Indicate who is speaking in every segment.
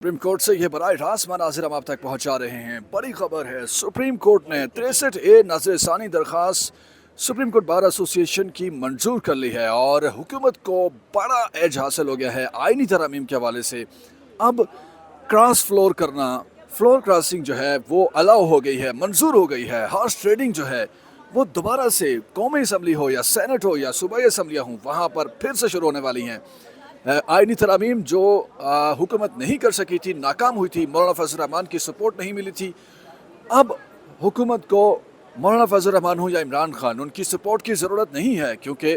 Speaker 1: Supreme court से ये बराह रास्त मनाजिर हम आप तक पहुंचा रहे हैं। बड़ी खबर है, सुप्रीम कोर्ट ने 63A नजरसानी दरख्वास्त सुप्रीम कोर्ट बार एसोसिएशन की मंजूर कर ली है और हुकूमत को बड़ा एज हासिल हो गया है आइनी तरमीम के हवाले से। अब क्रॉस फ्लोर करना, फ्लोर क्रॉसिंग जो है वो अलाउ हो गई है, मंजूर हो गई है। हॉर्स ट्रेडिंग जो है वो दोबारा से कौमी असम्बली हो या सेनेट हो या सूबाई असम्बलियाँ हों, वहाँ पर फिर से शुरू होने वाली हैं। आइनी तरामीम जो हुकूमत नहीं कर सकी थी, नाकाम हुई थी, मौलाना फजल रहमान की सपोर्ट नहीं मिली थी। अब हुकूमत को मौलाना फजल रहमान हो या इमरान खान, उनकी सपोर्ट की ज़रूरत नहीं है, क्योंकि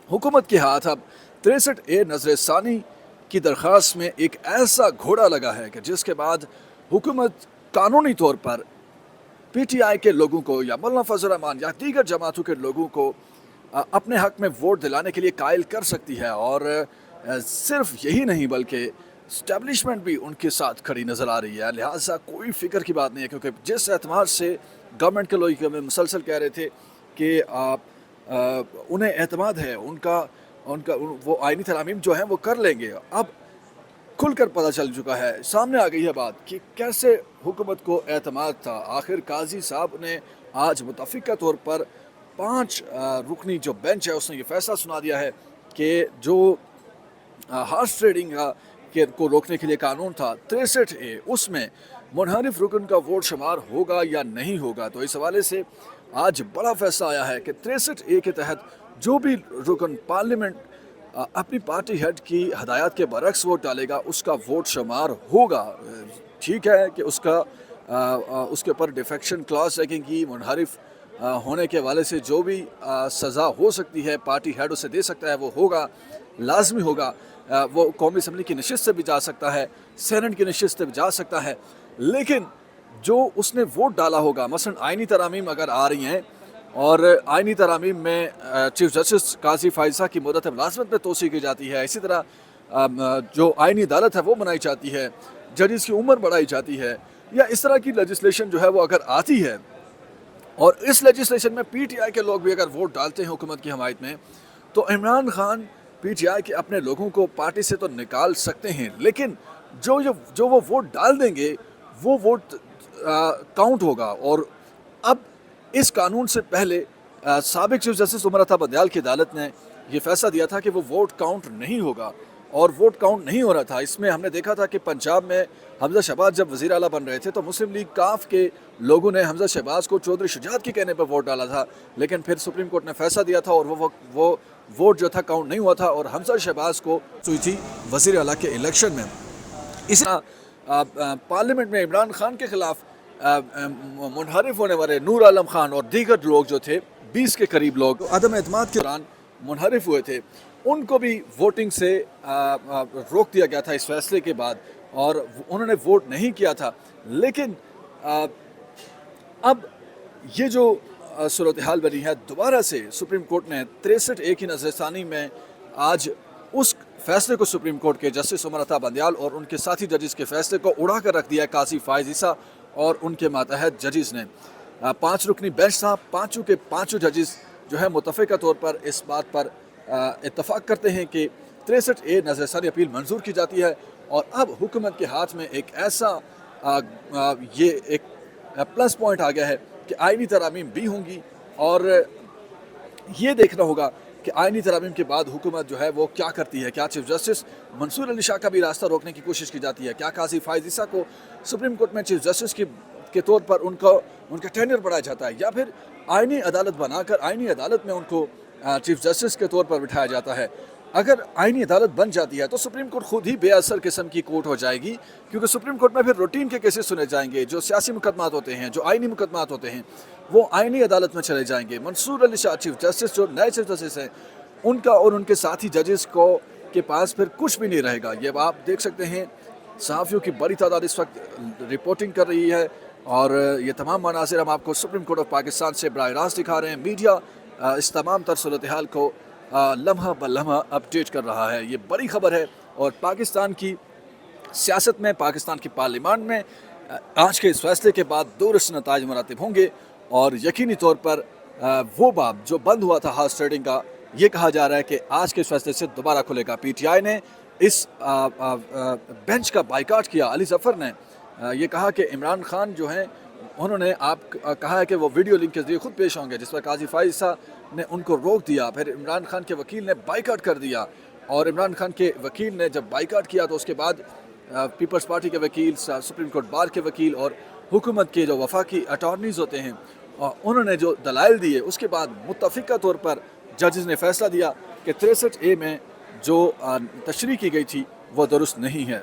Speaker 1: हुकूमत के हाथ अब 63A नजरसानी की दरख्वास्त में एक ऐसा घोड़ा लगा है कि जिसके बाद हुकूमत कानूनी तौर पर PTI के लोगों को या मौलाना फजल रहमान या दीगर जमातों के लोगों को अपने हक़ में वोट दिलाने के लिए कायल कर सकती है। और सिर्फ यही नहीं बल्कि इस्टेब्लिशमेंट भी उनके साथ खड़ी नज़र आ रही है। लिहाजा कोई फ़िक्र की बात नहीं है, क्योंकि जिस एतमाद से गवर्नमेंट के लोग हमें मुसलसल कह रहे थे कि उन्हें एतमाद है, उनका वो आइनी तरामीम जो हैं वो कर लेंगे, अब खुलकर पता चल चुका है, सामने आ गई है बात कि कैसे हुकूमत को एतमाद था। आखिर काजी साहब ने आज मुतफ़िका तौर पर 5 रुकनी जो बेंच है उसने ये फैसला सुना दिया है कि जो हॉर्स ट्रेडिंग को रोकने के लिए कानून था 63A, उसमें मुनहरिफ रुकन का वोट शुमार होगा या नहीं होगा। तो इस हवाले से आज बड़ा फैसला आया है कि 63A के तहत जो भी रुकन पार्लियामेंट अपनी पार्टी हेड की हदायत के बरक्स वोट डालेगा, उसका वोट शुमार होगा। ठीक है कि उसके ऊपर डिफेक्शन क्लॉज लगेंगी, मुनहरिफ होने के हवाले से जो भी सज़ा हो सकती है पार्टी हेड उसे दे सकता है, वो होगा, लाजमी होगा। वो कौमी असम्बली की नशिस्त से भी जा सकता है, सेनेट की नशिस्त से भी जा सकता है, लेकिन जो उसने वोट डाला होगा, मसलन आइनी तरामीम अगर आ रही हैं और आइनी तरामीम में चीफ जस्टिस काजी फाइजा की मुद्दत मुलाजमत में तोसी की जाती है, इसी तरह जो आइनी अदालत है वो बनाई जाती है, जजेस की उम्र बढ़ाई जाती है, या इस तरह की लेजिस्लेशन जो है वो अगर आती है और इस लेजिस्लेशन में PTI के लोग भी अगर वोट डालते हैं हुकूमत की हमायत में, तो इमरान खान PTI के अपने लोगों को पार्टी से तो निकाल सकते हैं, लेकिन जो वो वोट डाल देंगे वो वोट काउंट होगा। और अब इस कानून से पहले साबिक चीफ जस्टिस उमर अता बंदयाल की अदालत ने यह फैसला दिया था कि वो वोट काउंट नहीं होगा, और वोट काउंट नहीं हो रहा था। इसमें हमने देखा था कि पंजाब में हमजा शहबाज जब वज़ीर आला बन रहे थे तो मुस्लिम लीग काफ के लोगों ने हमजा शहबाज को चौधरी शुजात के कहने पर वोट डाला था, लेकिन फिर सुप्रीम कोर्ट ने फैसला दिया था और वो वोट जो था काउंट नहीं हुआ था और हमजा शहबाज को हुई थी वज़ीर आला के इलेक्शन में। इस पार्लियामेंट में इमरान खान के खिलाफ मुनहरिफ होने वाले नूर आलम खान और दीगर लोग जो थे 20 के करीब लोग अदम एतमाद के दौरान मुनहरिफ हुए थे, उनको भी वोटिंग से रोक दिया गया था इस फैसले के बाद, और उन्होंने वोट नहीं किया था। लेकिन अब ये जो सूरत हाल बनी है, दोबारा से सुप्रीम कोर्ट ने 63A की नजरसानी में आज उस फैसले को सुप्रीम कोर्ट के जस्टिस उमर अता बंदयाल और उनके साथी जजेस के फैसले को उड़ा कर रख दिया है काजी फायज ईसा और उनके मातहत जजेस ने। 5 रुकनी बेंच था, पाँचों के पाँचों जजेस जो है मुतफ़िका तौर पर इस बात पर इत्तफाक करते हैं कि 63A नजरसानी अपील मंजूर की जाती है। और अब हुकूमत के हाथ में एक ऐसा ये एक प्लस पॉइंट आ गया है कि आइनी तरामीम भी होंगी, और ये देखना होगा कि आइनी तरामीम के बाद हुकूमत जो है वो क्या करती है। क्या चीफ जस्टिस मंसूर अली शाह का भी रास्ता रोकने की कोशिश की जाती है? क्या काजी फायज ईसा को सुप्रीम कोर्ट में चीफ जस्टिस के तौर पर उनका टेन्योर बढ़ाया जाता है, या फिर आइनी अदालत बनाकर आइनी अदालत में उनको चीफ जस्टिस के तौर पर बिठाया जाता है? अगर आइनी अदालत बन जाती है तो सुप्रीम कोर्ट खुद ही बेअसर किस्म की कोर्ट हो जाएगी, क्योंकि सुप्रीम कोर्ट में फिर रूटीन के केसेस सुने जाएंगे। जो सियासी मुकदमात होते हैं, जो आइनी मुकदमात होते हैं, वो आइनी अदालत में चले जाएंगे। मंसूर अली शाह चीफ जस्टिस, जो नए चीफ जस्टिस हैं, उनका और उनके साथी जजेस के पास फिर कुछ भी नहीं रहेगा। ये आप देख सकते हैं, सहाफ़ियों की बड़ी तादाद इस वक्त रिपोर्टिंग कर रही है, और ये तमाम मनाज़िर हम आपको सुप्रीम कोर्ट ऑफ पाकिस्तान से बराह रास्त दिखा रहे हैं। मीडिया इस तमाम तर सूरत हाल को लम्हा ब लम्हा अपडेट कर रहा है। ये बड़ी खबर है, और पाकिस्तान की सियासत में, पाकिस्तान की पार्लियामान में आज के इस फैसले के बाद दुरुस्त नताइज मुरातिब होंगे, और यकीनी तौर पर वो बाब जो बंद हुआ था हॉर्स ट्रेडिंग का, ये कहा जा रहा है कि आज के इस फैसले से दोबारा खुलेगा। PTI ने اس بینچ کا بائیکاٹ کیا۔ علی ظفر نے یہ کہا کہ عمران خان جو ہیں انہوں نے کہا ہے کہ وہ ویڈیو لنک کے ذریعے خود پیش ہوں گے، جس پر قاضی فائزہ نے ان کو روک دیا۔ پھر عمران خان کے وکیل نے بائیکاٹ کر دیا، اور عمران خان کے وکیل نے جب بائیکاٹ کیا تو اس کے بعد پیپلز پارٹی کے وکیل، سپریم کورٹ بار کے وکیل اور حکومت کے جو وفاقی اٹارنیز ہوتے ہیں انہوں نے جو دلائل دیے، اس کے بعد متفقہ طور پر ججز نے فیصلہ دیا کہ 63A میں جو تشریح کی گئی تھی وہ درست نہیں ہے۔